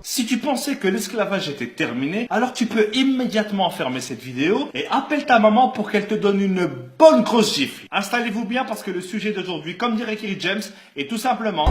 Si tu pensais que l'esclavage était terminé, alors tu peux immédiatement fermer cette vidéo et appelle ta maman pour qu'elle te donne une bonne grosse gifle. Installez-vous bien parce que le sujet d'aujourd'hui, comme dirait Kerry James, est tout simplement...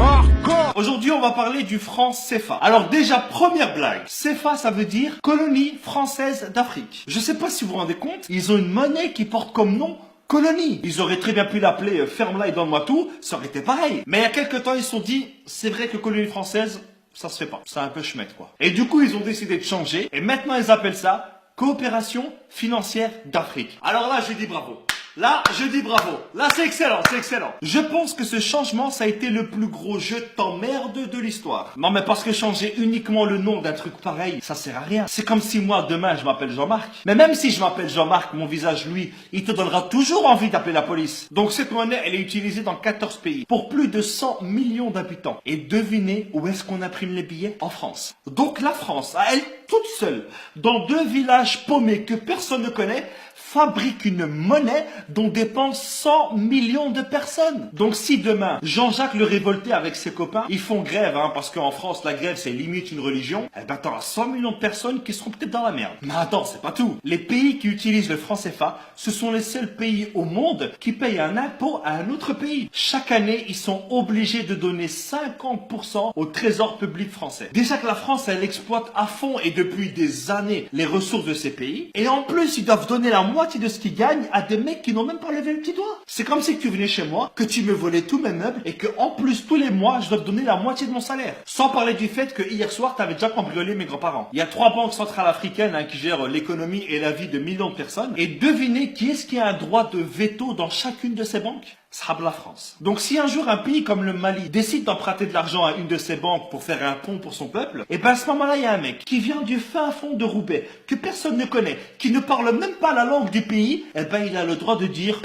Aujourd'hui, on va parler du franc CFA. Alors déjà, première blague. CFA, ça veut dire colonie française d'Afrique. Je sais pas si vous vous rendez compte, ils ont une monnaie qui porte comme nom colonie. Ils auraient très bien pu l'appeler ferme-la et donne-moi tout, ça aurait été pareil. Mais il y a quelques temps, ils se sont dit, c'est vrai que colonie française, ça se fait pas. C'est un peu chmette, quoi. Et du coup, ils ont décidé de changer. Et maintenant, ils appellent ça coopération financière d'Afrique. Alors là, je dis bravo. Là, je dis bravo. Là, c'est excellent, c'est excellent. Je pense que ce changement, ça a été le plus gros jeu de t'emmerde de l'histoire. Non, mais parce que changer uniquement le nom d'un truc pareil, ça sert à rien. C'est comme si moi, demain, je m'appelle Jean-Marc. Mais même si je m'appelle Jean-Marc, mon visage, lui, il te donnera toujours envie d'appeler la police. Donc cette monnaie, elle est utilisée dans 14 pays, pour plus de 100 millions d'habitants. Et devinez où est-ce qu'on imprime les billets? En France. Donc la France, à elle toute seule, dans 2 villages paumés que personne ne connaît, fabrique une monnaie dont dépendent 100 millions de personnes. Donc si demain, Jean-Jacques le Révolté avec ses copains, ils font grève, parce qu'en France, la grève, c'est limite une religion, eh ben t'auras 100 millions de personnes qui seront peut-être dans la merde. Mais attends, c'est pas tout. Les pays qui utilisent le franc CFA, ce sont les seuls pays au monde qui payent un impôt à un autre pays. Chaque année, ils sont obligés de donner 50% au trésor public français. Déjà que la France, elle exploite à fond et depuis des années les ressources de ces pays. Et en plus, ils doivent donner la moitié de ce qu'ils gagnent à des mecs qui n'ont même pas levé le petit doigt. C'est comme si tu venais chez moi, que tu me volais tous mes meubles et que en plus tous les mois je dois te donner la moitié de mon salaire. Sans parler du fait que hier soir t'avais déjà cambriolé mes grands-parents. Il y a 3 banques centrales africaines qui gèrent l'économie et la vie de millions de personnes. Et devinez qui est-ce qui a un droit de veto dans chacune de ces banques? Ça sera la France. Donc si un jour un pays comme le Mali décide d'emprunter de l'argent à une de ces banques pour faire un pont pour son peuple, et ben à ce moment-là, il y a un mec qui vient du fin fond de Roubaix, que personne ne connaît, qui ne parle même pas la langue du pays, et ben il a le droit de dire...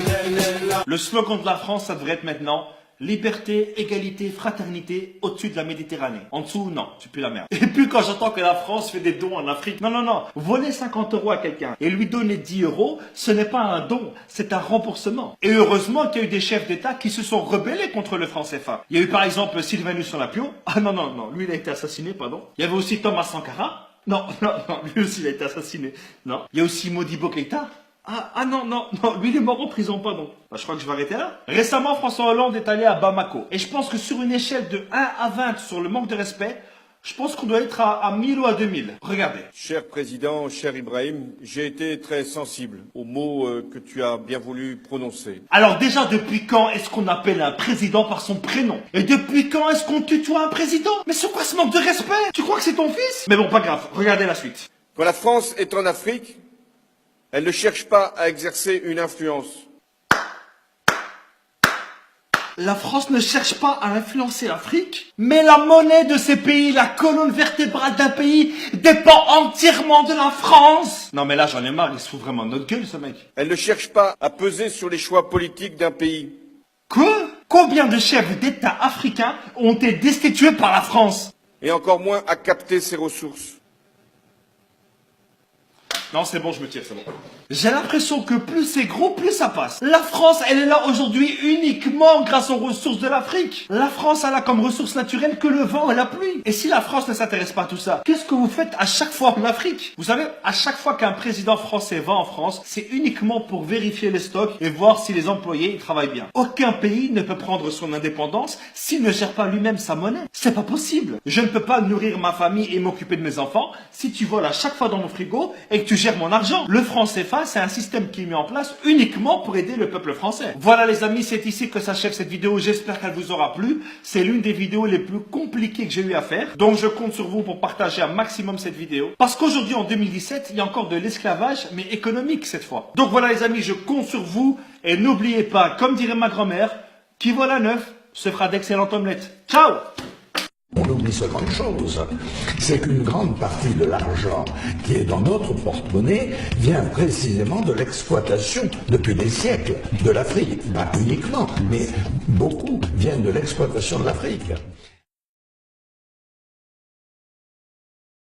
Le slogan de la France, ça devrait être maintenant... Liberté, égalité, fraternité au-dessus de la Méditerranée. En dessous, non, tu pues la merde. Et puis quand j'entends que la France fait des dons en Afrique, non, voler 50 € à quelqu'un et lui donner 10 €, ce n'est pas un don, c'est un remboursement. Et heureusement qu'il y a eu des chefs d'État qui se sont rebellés contre le franc CFA. Il y a eu par exemple Sylvanus Olympio. Ah non, lui il a été assassiné, pardon. Il y avait aussi Thomas Sankara. Non, lui aussi il a été assassiné. Non. Il y a aussi Modibo Keïta. Non, lui il est mort en prison, pardon. Je crois que je vais arrêter là. Récemment, François Hollande est allé à Bamako. Et je pense que sur une échelle de 1 à 20 sur le manque de respect, je pense qu'on doit être à 1000 ou à 2000. Regardez. Cher Président, cher Ibrahim, j'ai été très sensible aux mots que tu as bien voulu prononcer. Alors déjà, depuis quand est-ce qu'on appelle un président par son prénom? Et depuis quand est-ce qu'on tutoie un président? Mais c'est quoi ce manque de respect? Tu crois que c'est ton fils? Mais bon, pas grave, regardez la suite. Quand la France est en Afrique, elle ne cherche pas à exercer une influence. La France ne cherche pas à influencer l'Afrique, mais la monnaie de ces pays, la colonne vertébrale d'un pays, dépend entièrement de la France. Non mais là j'en ai marre, il se fout vraiment de notre gueule ce mec. Elle ne cherche pas à peser sur les choix politiques d'un pays. Quoi? Combien de chefs d'État africains ont été destitués par la France? Et encore moins à capter ses ressources. Non, c'est bon, je me tire, c'est bon. J'ai l'impression que plus c'est gros, plus ça passe. La France, elle est là aujourd'hui uniquement grâce aux ressources de l'Afrique. La France, elle a comme ressource naturelle que le vent et la pluie. Et si la France ne s'intéresse pas à tout ça, qu'est-ce que vous faites à chaque fois en Afrique? Vous savez, à chaque fois qu'un président français va en France, c'est uniquement pour vérifier les stocks et voir si les employés travaillent bien. Aucun pays ne peut prendre son indépendance s'il ne gère pas lui-même sa monnaie. C'est pas possible. Je ne peux pas nourrir ma famille et m'occuper de mes enfants si tu voles à chaque fois dans mon frigo et que tu gères mon argent. Le franc CFA, c'est un système qui est mis en place uniquement pour aider le peuple français. Voilà les amis, c'est ici que s'achève cette vidéo. J'espère qu'elle vous aura plu. C'est l'une des vidéos les plus compliquées que j'ai eu à faire. Donc je compte sur vous pour partager un maximum cette vidéo. Parce qu'aujourd'hui, en 2017, il y a encore de l'esclavage, mais économique cette fois. Donc voilà les amis, je compte sur vous. Et n'oubliez pas, comme dirait ma grand-mère, qui voit la neuf se fera d'excellentes omelettes. Ciao! On oublie seulement une chose, c'est qu'une grande partie de l'argent qui est dans notre porte-monnaie vient précisément de l'exploitation depuis des siècles de l'Afrique. Pas uniquement, mais beaucoup viennent de l'exploitation de l'Afrique.